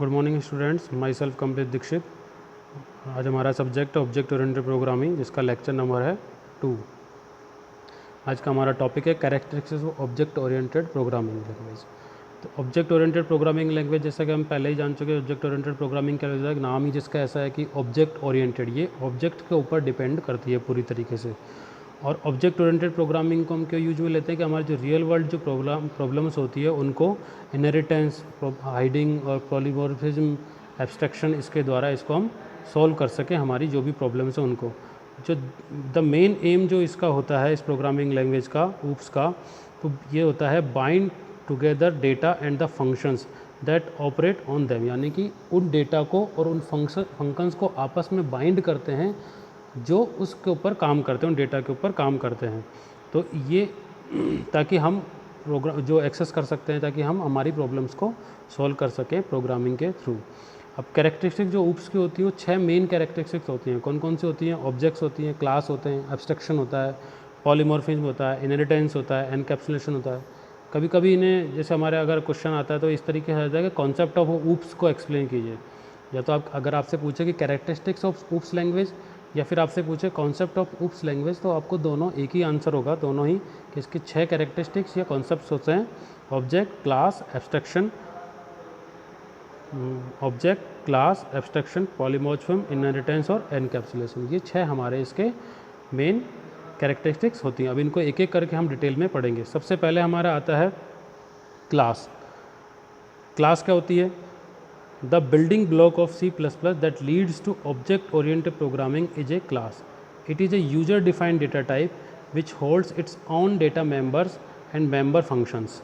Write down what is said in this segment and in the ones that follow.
Good morning students, myself Kamlesh Dikshit. आज हमारा subject है ऑब्जेक्ट ओरिएंटेड प्रोग्रामिंग, जिसका लेक्चर नंबर है 2। आज का हमारा टॉपिक है characteristics of object oriented programming language. तो ऑब्जेक्ट ओरिएंटेड प्रोग्रामिंग लैंग्वेज, जैसा कि हम पहले ही जान चुके हैं, ऑब्जेक्ट ओरिएंटेड प्रोग्रामिंग का नाम ही जिसका ऐसा है कि ऑब्जेक्ट ओरिएंटेड, ये ऑब्जेक्ट के ऊपर डिपेंड करती है पूरी तरीके से। और ऑब्जेक्ट ओरिएंटेड प्रोग्रामिंग को हम क्यों यूज में लेते हैं कि हमारी जो रियल वर्ल्ड जो प्रॉब्लम्स होती है उनको इनहेरिटेंस, हाइडिंग और पॉलीमॉर्फिज्म, एब्स्ट्रैक्शन, इसके द्वारा इसको हम सॉल्व कर सकें, हमारी जो भी प्रॉब्लम्स हैं उनको। जो द मेन एम जो इसका होता है इस प्रोग्रामिंग लैंग्वेज का, ऊप्स का, तो ये होता है bind together data and the functions that operate on them, यानी कि उन डेटा को और उन फंक्शंस को आपस में बाइंड करते हैं जो उसके ऊपर काम करते हैं, उन डेटा के ऊपर काम करते हैं। तो ये ताकि हम प्रोग्राम जो एक्सेस कर सकते हैं, ताकि हम हमारी प्रॉब्लम्स को सॉल्व कर सकें प्रोग्रामिंग के थ्रू। अब कैरेक्टरिस्टिक जो ऊप्स की होती है वो 6 मेन कैरेक्टरिस्टिक्स होती हैं। कौन कौन सी होती हैं? ऑब्जेक्ट्स होती हैं, क्लास होते हैं, एब्स्ट्रैक्शन होता है, पॉलीमॉर्फिज्म होता है, इनहेरिटेंस होता है, एनकैप्सुलेशन होता है। कभी कभी इन्हें, जैसे हमारे अगर क्वेश्चन आता है तो इस तरीके से आता है कि कॉन्सेप्ट ऑफ ऊप्स को एक्सप्लेन कीजिए। या तो आप अगर आपसे पूछे कि कैरेक्टरिस्टिक्स ऑफ ऊप्स लैंग्वेज, या फिर आपसे पूछे कॉन्सेप्ट ऑफ ऊप्स लैंग्वेज, तो आपको दोनों एक ही आंसर होगा, दोनों ही, कि इसके 6 कैरेक्टरिस्टिक्स या कॉन्सेप्ट्स होते हैं: object, class, abstraction, polymorphism, inheritance और एनकैप्सुलेशन। ये 6 हमारे इसके मेन कैरेक्टरिस्टिक्स होती हैं। अब इनको एक एक करके हम डिटेल में पढ़ेंगे। सबसे पहले हमारा आता है क्लास। क्लास क्या होती है? The building block of C++ that leads to object-oriented programming is a class. It is a user-defined data type which holds its own data members and member functions,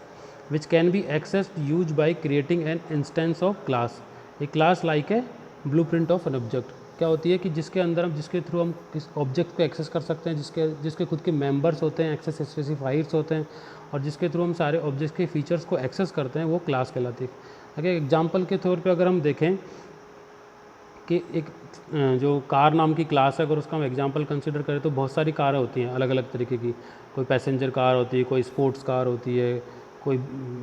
which can be accessed used by creating an instance of class. A class like a blueprint of an object. क्या होती है कि जिसके अंदर हम, जिसके through हम किस ऑब्जेक्ट को एक्सेस कर सकते हैं, जिसके खुद के मेंबर्स होते हैं, एक्सेस स्पेसिफायर्स होते हैं, और जिसके थ्रू हम सारे ऑब्जेक्ट के फीचर्स को एक्सेस करते हैं, वो क्लास कहलाती है। अगर एग्जांपल के तौर पे अगर हम देखें कि एक जो कार नाम की क्लास है, अगर उसका हम एग्जांपल कंसिडर करें तो बहुत सारी कारें होती हैं अलग अलग तरीके की। कोई पैसेंजर कार होती है, कोई स्पोर्ट्स कार होती है, कोई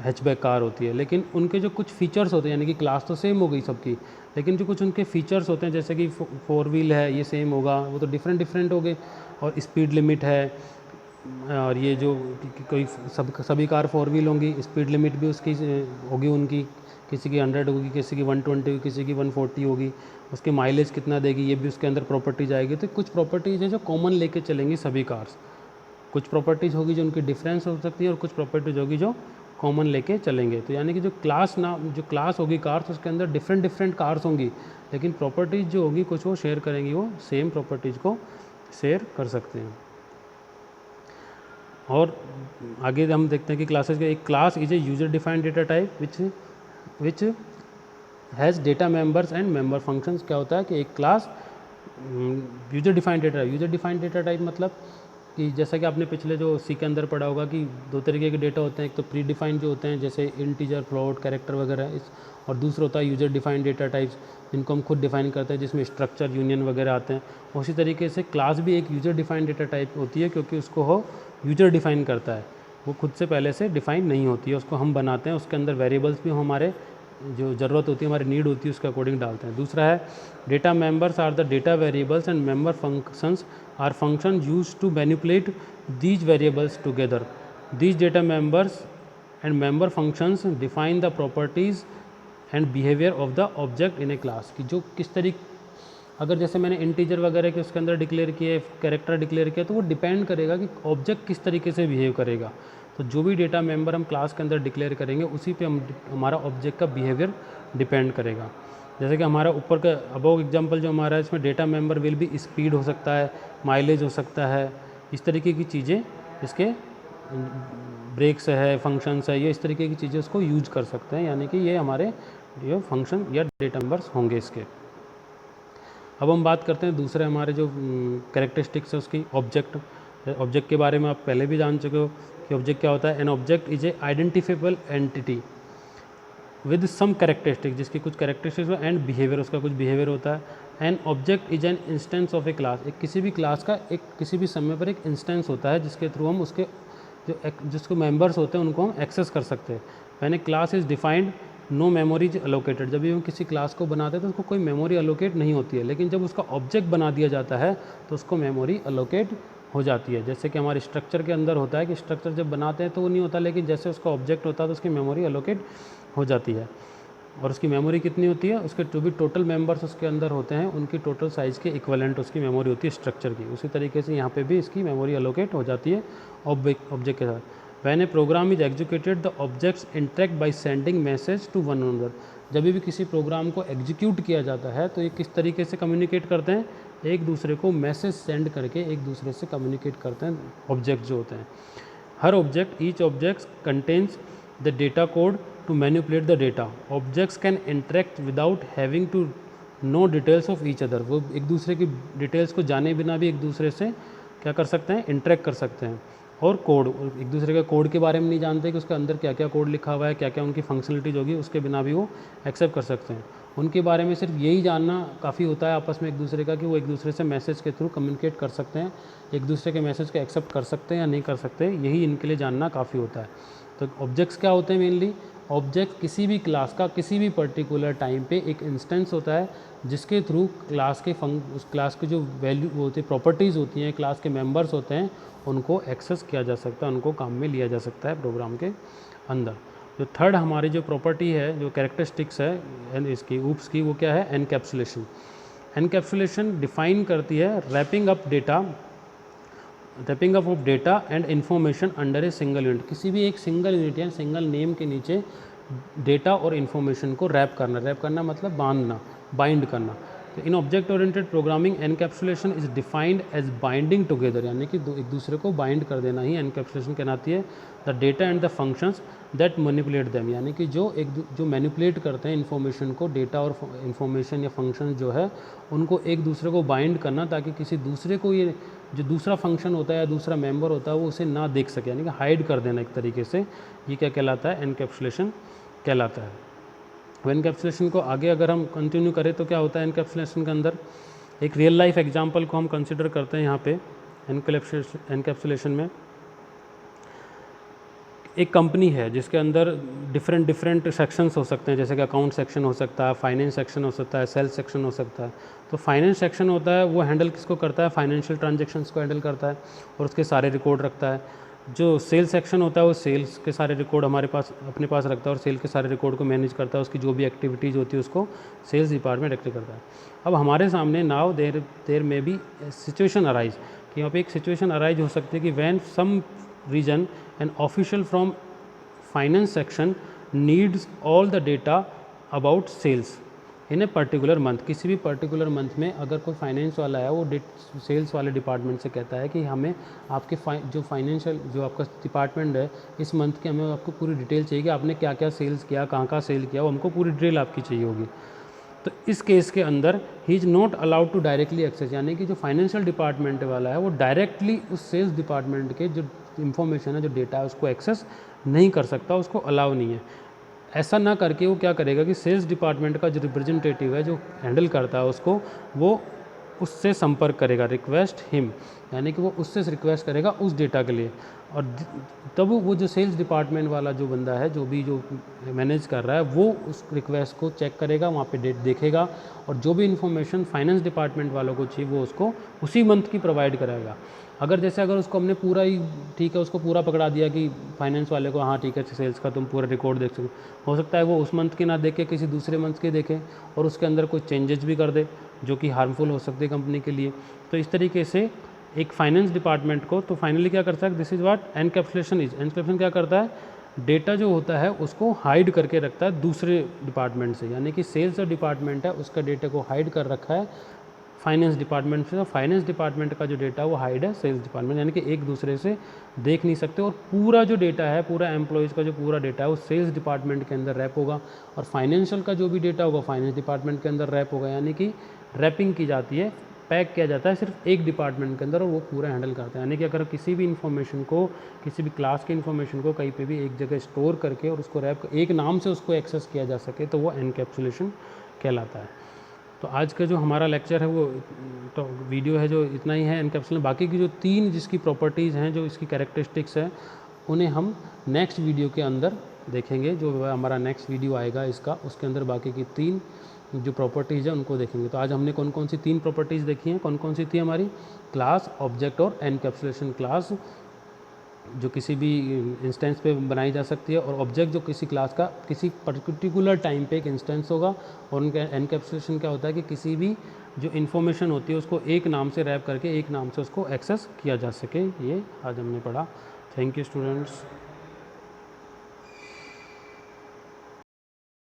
हैचबैक कार होती है। लेकिन उनके जो कुछ फीचर्स होते हैं, यानी कि क्लास तो सेम हो गई सबकी, लेकिन जो कुछ उनके फीचर्स होते हैं, जैसे कि 4 व्हील है, ये सेम होगा, वो तो डिफरेंट हो गए। और स्पीड लिमिट है, और ये जो कोई सभी कार 4 व्हील होंगी, स्पीड लिमिट भी उसकी होगी उनकी, किसी की 100 होगी, किसी की 120 होगी, किसी की 140 होगी। उसके माइलेज कितना देगी, ये भी उसके अंदर प्रॉपर्टीज आएगी। तो कुछ प्रॉपर्टीज़ है जो कॉमन लेके चलेंगी सभी कार्स, कुछ प्रॉपर्टीज़ होगी जो उनकी डिफरेंस हो सकती है, और कुछ प्रॉपर्टीज़ होगी जो कॉमन लेके चलेंगे। तो यानी कि जो क्लास होगी कार्स, उसके अंदर डिफरेंट कार्स होंगी, लेकिन प्रॉपर्टीज़ जो होगी कुछ वो शेयर करेंगी, वो सेम प्रॉपर्टीज़ को शेयर कर सकते हैं। और आगे हम देखते हैं कि क्लासेस के, एक class is a user defined data type which has data members and member functions. क्या होता है कि एक class user defined data type मतलब कि जैसा कि आपने पिछले जो सी के अंदर पढ़ा होगा कि 2 तरीके के डेटा होते हैं। एक तो प्री डिफाइंड जो होते हैं, जैसे इंटीजर, फ्लोट, कैरेक्टर वगैरह, और दूसरा होता है यूजर डिफाइंड डेटा टाइप्स, जिनको हम खुद डिफाइन करते हैं, जिसमें स्ट्रक्चर, यूनियन वगैरह आते हैं। उसी तरीके से क्लास भी एक यूजर डिफाइंड डेटा टाइप होती है, क्योंकि उसको हो यूजर डिफाइन करता है, वो खुद से पहले से डिफाइन नहीं होती है, उसको हम बनाते हैं। उसके अंदर वेरिएबल्स भी हमारे जो ज़रूरत होती है, हमारी नीड होती है, उसके अकॉर्डिंग डालते हैं। दूसरा है data members are the data variables and member functions are function use to manipulate these variables together. These data members and member functions define the properties and behaviour of the object in a class. कि जो किस तरीके, अगर जैसे मैंने integer वगैरह के उसके अंदर डिक्लेयर किए, कैरेक्टर डिक्लेयर किया, तो वो डिपेंड करेगा कि ऑब्जेक्ट किस तरीके से बिहेव करेगा। तो जो भी डेटा मेंबर हम क्लास के अंदर डिक्लेयर करेंगे, उसी पे हमारा ऑब्जेक्ट का बिहेवियर डिपेंड करेगा। जैसे कि हमारा ऊपर का अबव एग्जांपल जो हमारा है, इसमें डेटा मेंबर विल भी स्पीड हो सकता है, माइलेज हो सकता है, इस तरीके की चीज़ें, इसके ब्रेक्स है, फंक्शंस है, ये इस तरीके की चीज़ें उसको यूज कर सकते हैं। यानी कि ये हमारे जो फंक्शन या डेटा मेंबर्स होंगे इसके। अब हम बात करते हैं दूसरे हमारे जो कैरेक्टरिस्टिक्स है उसकी, ऑब्जेक्ट के बारे में आप पहले भी जान चुके हो कि ऑब्जेक्ट क्या होता है। An object is a identifiable entity with some characteristic, जिसकी कुछ कैरेक्टरिस्टिक्स हो, एंड बिहेवियर, उसका कुछ बिहेवियर होता है। An object is an instance of A class, एक किसी भी क्लास का एक किसी भी समय पर एक इंस्टेंस होता है, जिसके थ्रू हम उसके जिसको मेंबर्स होते हैं उनको हम एक्सेस कर सकते हैं। When a class is defined no memory allocated. जब भी हम किसी क्लास को बनाते हैं तो उसको कोई मेमोरी अलोकेट नहीं होती है, लेकिन जब उसका ऑब्जेक्ट बना दिया जाता है तो उसको मेमोरी अलोकेट हो जाती है। जैसे कि हमारे स्ट्रक्चर के अंदर होता है कि स्ट्रक्चर जब बनाते हैं तो वो नहीं होता, लेकिन जैसे उसका ऑब्जेक्ट होता है तो उसकी मेमोरी अलोकेट हो जाती है। और उसकी मेमोरी कितनी होती है, उसके जो भी टोटल मेंबर्स उसके अंदर होते हैं उनकी टोटल साइज़ के इक्वलेंट उसकी मेमोरी होती है स्ट्रक्चर की। उसी तरीके से यहाँ पे भी इसकी मेमोरी अलोकेट हो जाती है ऑब्जेक्ट के साथ। When a program is executed the objects interact by sending message to one another. जब भी किसी प्रोग्राम को एग्जीक्यूट किया जाता है तो ये किस तरीके से कम्युनिकेट करते हैं, एक दूसरे को मैसेज सेंड करके एक दूसरे से कम्युनिकेट करते हैं ऑब्जेक्ट जो होते हैं। हर object, each object contains the data code to manipulate the data. Objects can interact without having to know details of each other. वो एक दूसरे की डिटेल्स को जाने बिना भी एक दूसरे से क्या कर सकते हैं, इंटरेक्ट कर सकते हैं। और कोड, एक दूसरे के कोड के बारे में नहीं जानते कि उसके अंदर क्या क्या कोड लिखा हुआ है, क्या क्या उनकी फंक्शनलिटीज होगी, उसके बिना भी वो एक्सेप्ट कर सकते हैं। उनके बारे में सिर्फ यही जानना काफ़ी होता है आपस में एक दूसरे का कि वो एक दूसरे से मैसेज के थ्रू कम्युनिकेट कर सकते हैं, एक दूसरे के मैसेज को एक्सेप्ट कर सकते हैं या नहीं कर सकते, यही इनके लिए जानना काफ़ी होता है। तो ऑब्जेक्ट्स क्या होते हैं मेनली, ऑब्जेक्ट किसी भी क्लास का किसी भी पर्टिकुलर टाइम पे एक इंस्टेंस होता है जिसके थ्रू क्लास के उस क्लास के जो वैल्यू होती है, प्रॉपर्टीज़ होती हैं, क्लास के मेंबर्स होते हैं, उनको एक्सेस किया जा सकता है, उनको काम में लिया जा सकता है प्रोग्राम के अंदर। जो थर्ड हमारी जो प्रॉपर्टी है, जो कैरेक्टरिस्टिक्स है इसकी ऊप्स की, वो क्या है, एनकैप्सुलेशन। एनकैप्सुलेशन डिफाइन करती है wrapping up of data and information under a single unit. किसी भी एक सिंगल यूनिट या सिंगल नेम के नीचे डेटा और इन्फॉर्मेशन को रैप करना मतलब बांधना, बाइंड करना। तो in object oriented programming encapsulation is defined as binding together, यानी कि एक दूसरे को बाइंड कर देना ही एनकैप्सुलेशन कहलाती है। The data and the functions that manipulate them, यानी कि जो मैनिपुलेट करते हैं इन्फॉर्मेशन को, डेटा और इन्फॉर्मेशन या फंक्शन जो है उनको एक दूसरे को बाइंड करना, ताकि किसी दूसरे को ये जो दूसरा फंक्शन होता है या दूसरा मेंबर होता है वो उसे ना देख सके, यानी कि हाइड कर देना एक तरीके से, ये क्या कहलाता है, एनकैप्सुलेशन कहलाता है। एनकैप्सुलेशन को आगे अगर हम कंटिन्यू करें तो क्या होता है एनकैप्सुलेशन के अंदर, एक रियल लाइफ एग्जांपल को हम कंसिडर करते हैं यहाँ पे एनकैप्सुलेशन में। एक कंपनी है जिसके अंदर डिफरेंट सेक्शंस हो सकते हैं, जैसे कि अकाउंट सेक्शन हो सकता है, फाइनेंस सेक्शन हो सकता है, सेल्स सेक्शन हो सकता है। तो फाइनेंस सेक्शन होता है वो हैंडल किसको करता है, फाइनेंशियल ट्रांजैक्शंस को हैंडल करता है और उसके सारे रिकॉर्ड रखता है। जो सेल्स सेक्शन होता है वो सेल्स के सारे रिकॉर्ड अपने पास रखता है और सेल के सारे रिकॉर्ड को मैनेज करता है, उसकी जो भी एक्टिविटीज़ होती है उसको सेल्स डिपार्टमेंट एक्टिव करता है। अब हमारे सामने नाउ देर में भी सिचुएशन अराइज, कि यहाँ पे एक सिचुएशन अराइज हो सकती है कि when some reason an official from finance section needs all the data about sales in a particular month. किसी भी पर्टिकुलर मंथ में अगर कोई फाइनेंस वाला है वो सेल्स वाले डिपार्टमेंट से कहता है कि हमें आपके जो फाइनेंशियल जो आपका डिपार्टमेंट है इस मंथ के हमें आपको पूरी डिटेल चाहिए कि आपने क्या क्या सेल्स किया, कहाँ सेल किया, वो हमको पूरी डिटेल आपकी चाहिए होगी। तो इस केस के अंदर ही is not allowed to directly access, यानी कि जो फाइनेंशियल डिपार्टमेंट वाला है वो डायरेक्टली उस सेल्स डिपार्टमेंट के जो इन्फॉर्मेशन है, जो डेटा है, उसको एक्सेस नहीं कर सकता, उसको अलाउ नहीं है। ऐसा ना करके वो क्या करेगा कि सेल्स डिपार्टमेंट का जो रिप्रेजेंटेटिव है जो हैंडल करता है उसको, वो उससे संपर्क करेगा, रिक्वेस्ट हिम, यानी कि वो उससे रिक्वेस्ट करेगा उस डेटा के लिए। और तब वो जो सेल्स डिपार्टमेंट वाला जो बंदा है जो मैनेज कर रहा है वो उस रिक्वेस्ट को चेक करेगा, वहाँ पे डेट देखेगा और जो भी इन्फॉर्मेशन फाइनेंस डिपार्टमेंट वालों को चाहिए वो उसको उसी मंथ की प्रोवाइड कराएगा। अगर उसको हमने पूरा ही ठीक है उसको पूरा पकड़ा दिया कि फाइनेंस वाले को हाँ ठीक है सेल्स का तुम पूरा रिकॉर्ड देख सको, हो सकता है वो उस मंथ की ना देखे किसी दूसरे मंथ के देखे और उसके अंदर कोई चेंजेस भी कर दे जो कि हार्मफुल हो सकते हैं कंपनी के लिए। तो इस तरीके से एक फाइनेंस डिपार्टमेंट को तो फाइनली क्या करता है, this is what encapsulation is. Encapsulation क्या करता है, डेटा जो होता है उसको हाइड करके रखता है दूसरे डिपार्टमेंट से, यानी कि सेल्स जो डिपार्टमेंट है उसका डेटा को हाइड कर रखा है फाइनेंस डिपार्टमेंट से। फाइनेंस डिपार्टमेंट का जो डेटा वो हाइड है सेल्स डिपार्टमेंट, यानी कि एक दूसरे से देख नहीं सकते। और पूरा जो डेटा है, पूरा एम्प्लॉयज़ का जो पूरा डेटा है वो सेल्स डिपार्टमेंट के अंदर रैप होगा और फाइनेंशियल का जो भी डेटा होगा फाइनेंस डिपार्टमेंट के अंदर रैप होगा, यानी कि रैपिंग की जाती है, पैक किया जाता है सिर्फ एक डिपार्टमेंट के अंदर और वो पूरा हैंडल करता है। यानी कि अगर किसी भी इन्फॉर्मेशन को, किसी भी क्लास की इन्फॉर्मेशन को कहीं पे भी एक जगह स्टोर करके और उसको रैप एक नाम से उसको एक्सेस किया जा सके तो वो एनकैप्सुलेशन कहलाता है। तो आज का जो हमारा लेक्चर है वो तो वीडियो है जो इतना ही है एनकैप्सुलेशन। बाकी की जो 3 जिसकी प्रॉपर्टीज़ हैं, जो इसकी कैरेक्टरिस्टिक्स है, उन्हें हम नेक्स्ट वीडियो के अंदर देखेंगे, जो हमारा नेक्स्ट वीडियो आएगा इसका, उसके अंदर बाकी की 3 जो प्रॉपर्टीज़ है उनको देखेंगे। तो आज हमने कौन कौन सी 3 प्रॉपर्टीज़ देखी हैं, कौन कौन सी थी हमारी, क्लास, ऑब्जेक्ट और एनकैप्सुलेशन क्लास जो किसी भी इंस्टेंस पे बनाई जा सकती है, और ऑब्जेक्ट जो किसी क्लास का किसी पर्टिकुलर टाइम पे एक इंस्टेंस होगा, और उनका एनकैप्सुलेशन क्या होता है कि किसी भी जो इन्फॉर्मेशन होती है उसको एक नाम से रैप करके एक नाम से उसको एक्सेस किया जा सके। ये आज हमने पढ़ा। Thank you students.